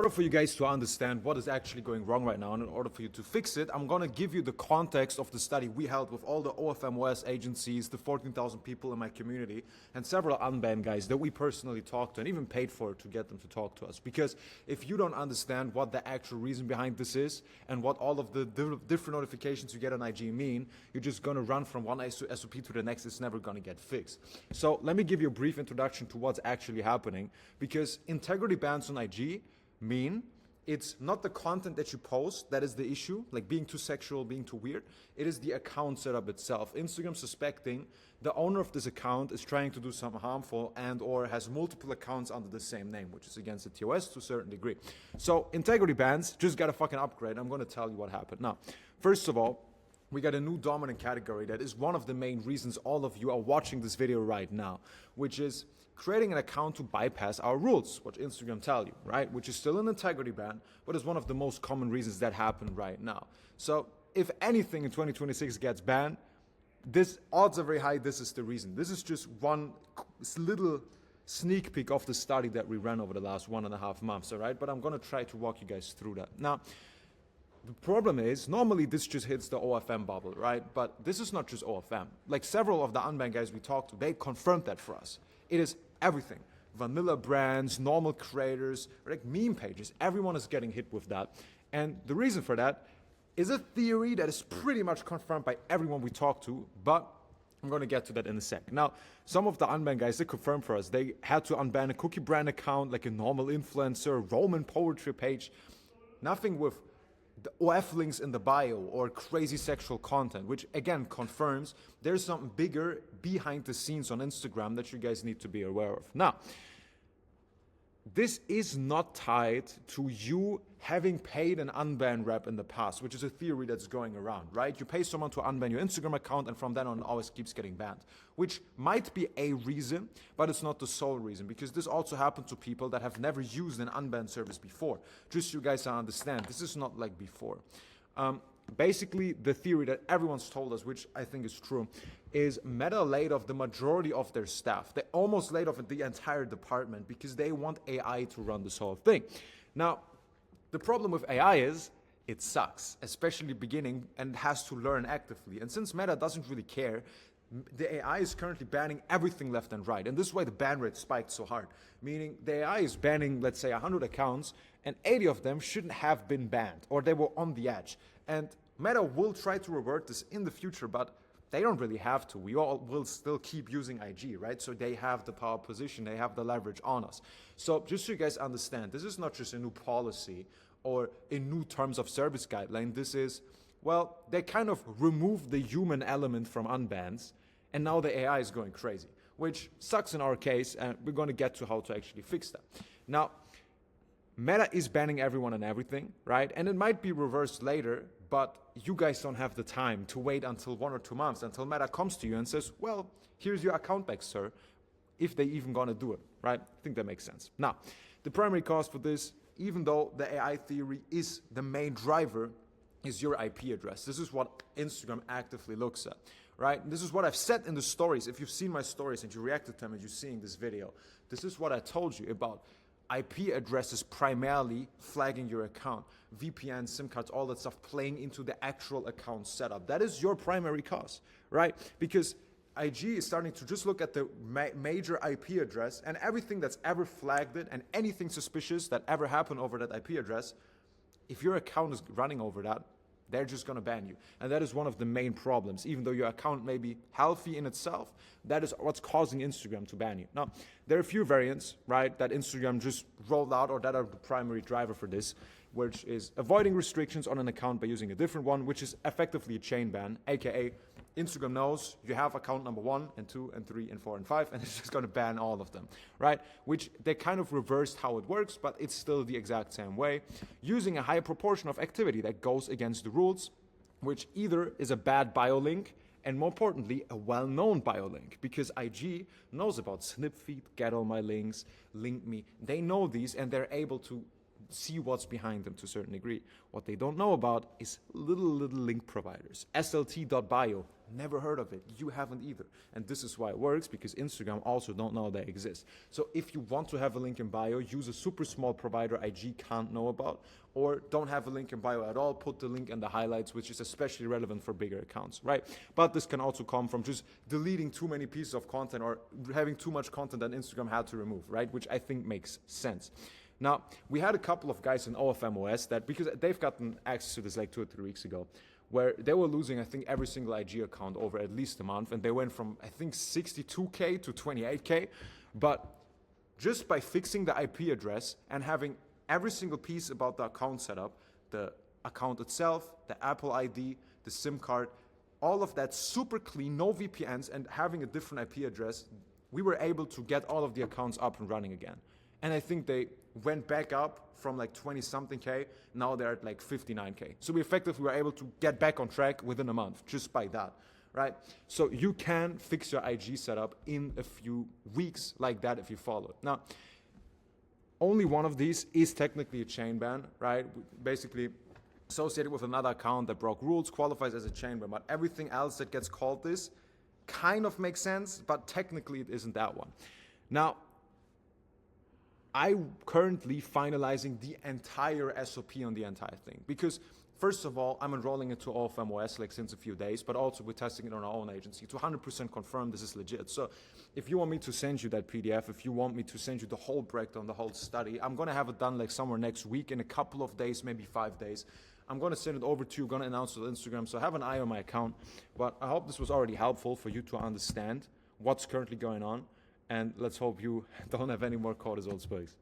order for you guys to understand what is actually going wrong right now, and in order for you to fix it, I'm gonna give you the context of the study we held with all the OFMOS agencies, the 14,000 people in my community, and several unbanned guys that we personally talked to and even paid for to get them to talk to us. Because if you don't understand what the actual reason behind this is and what all of the different notifications you get on IG mean, you're just gonna run from one SOP to the next. It's never gonna get fixed. So let me give you a brief introduction to what's actually happening, because integrity bans on IG mean it's not the content that you post that is the issue, like being too sexual, being too weird. It is the account setup itself. Instagram suspecting the owner of this account is trying to do something harmful and or has multiple accounts under the same name, which is against the TOS to a certain degree. So integrity bans just got a fucking upgrade. I'm going to tell you what happened. Now, first of all, we got a new dominant category that is one of the main reasons all of you are watching this video right now, which is creating an account to bypass our rules, what Instagram tell you, right? Which is still an integrity ban, but is one of the most common reasons that happen right now. So if anything in 2026 gets banned, this odds are very high this is the reason. This is just one little sneak peek of the study that we ran over the last 1.5 months, all right? But I'm gonna try to walk you guys through that. Now, the problem is, normally this just hits the OFM bubble, right? But this is not just OFM. Like several of the unbanned guys we talked to, they confirmed that for us. It is everything. Vanilla brands, normal creators, like meme pages, everyone is getting hit with that. And the reason for that is a theory that is pretty much confirmed by everyone we talked to, but I'm going to get to that in a sec. Now, some of the unbanned guys, they confirmed for us, they had to unban a cookie brand account, like a normal influencer, Roman poetry page, nothing with the OF links in the bio or crazy sexual content, which again confirms there's something bigger behind the scenes on Instagram that you guys need to be aware of. Now, this is not tied to you having paid an unban rep in the past, which is a theory that's going around, right? You pay someone to unban your Instagram account and from then on it always keeps getting banned, which might be a reason, but it's not the sole reason, because this also happened to people that have never used an unban service before. Just so you guys understand, this is not like before. Basically, the theory that everyone's told us, which I think is true, is Meta laid off the majority of their staff. They almost laid off the entire department because they want AI to run this whole thing. Now, the problem with AI is it sucks, especially beginning, and has to learn actively. And since Meta doesn't really care, the AI is currently banning everything left and right. And this is why the ban rate spiked so hard. Meaning the AI is banning, let's say, 100 accounts, and 80 of them shouldn't have been banned, or they were on the edge. And Meta will try to revert this in the future, but they don't really have to. We all will still keep using IG, right? So they have the power position, they have the leverage on us. So just so you guys understand, this is not just a new policy or a new terms of service guideline. This is, well, they kind of removed the human element from unbans, and now the AI is going crazy, which sucks in our case, and we're going to get to how to actually fix that. Now, Meta is banning everyone and everything, right? And it might be reversed later, but you guys don't have the time to wait until 1 or 2 months until Meta comes to you and says, well, here's your account back, sir, if they even gonna do it, right? I think that makes sense. Now, the primary cause for this, even though the AI theory is the main driver, is your IP address. This is what Instagram actively looks at, right? And this is what I've said in the stories. If you've seen my stories and you reacted to them and you're seeing this video, this is what I told you about IP addresses primarily flagging your account, VPN, SIM cards, all that stuff playing into the actual account setup. That is your primary cause, right? Because IG is starting to just look at the major IP address and everything that's ever flagged it and anything suspicious that ever happened over that IP address. If your account is running over that, they're just going to ban you. And that is one of the main problems. Even though your account may be healthy in itself, that is what's causing Instagram to ban you. Now, there are a few variants, right, that Instagram just rolled out or that are the primary driver for this, which is avoiding restrictions on an account by using a different one, which is effectively a chain ban, aka Instagram knows you have account number 1 and 2 and 3 and 4 and 5, and it's just going to ban all of them, right? Which they kind of reversed how it works, but it's still the exact same way. Using a high proportion of activity that goes against the rules, which either is a bad bio link, and more importantly, a well-known bio link, because IG knows about snip feed, get all my links, link me. They know these, and they're able to see what's behind them to a certain degree. What they don't know about is little link providers. SLT.bio, never heard of it. You haven't either. And this is why it works, because Instagram also don't know they exist. So if you want to have a link in bio, use a super small provider IG can't know about, or don't have a link in bio at all, put the link in the highlights, which is especially relevant for bigger accounts, right? But this can also come from just deleting too many pieces of content or having too much content that Instagram had to remove, right? Which I think makes sense. Now, we had a couple of guys in OFMOS that, because they've gotten access to this like 2 or 3 weeks ago, where they were losing, I think, every single IG account over at least a month, and they went from, I think, 62K to 28K. But just by fixing the IP address and having every single piece about the account setup, the account itself, the Apple ID, the SIM card, all of that super clean, no VPNs, and having a different IP address, we were able to get all of the accounts up and running again. And I think they went back up from like 20-something K, now they're at like 59K. So we effectively were able to get back on track within a month just by that, right? So you can fix your IG setup in a few weeks like that if you follow it. Now, only one of these is technically a chain ban, right? Basically associated with another account that broke rules qualifies as a chain ban, but everything else that gets called this kind of makes sense, but technically it isn't that one. Now, I'm currently finalizing the entire SOP on the entire thing, because first of all, I'm enrolling into OFMOS like since a few days, but also we're testing it on our own agency to 100% confirm this is legit. So if you want me to send you that PDF, if you want me to send you the whole breakdown, the whole study, I'm gonna have it done like somewhere next week, in a couple of days, maybe 5 days. I'm gonna send it over to you, gonna announce it on Instagram, so have an eye on my account. But I hope this was already helpful for you to understand what's currently going on. And let's hope you don't have any more caught as old spies.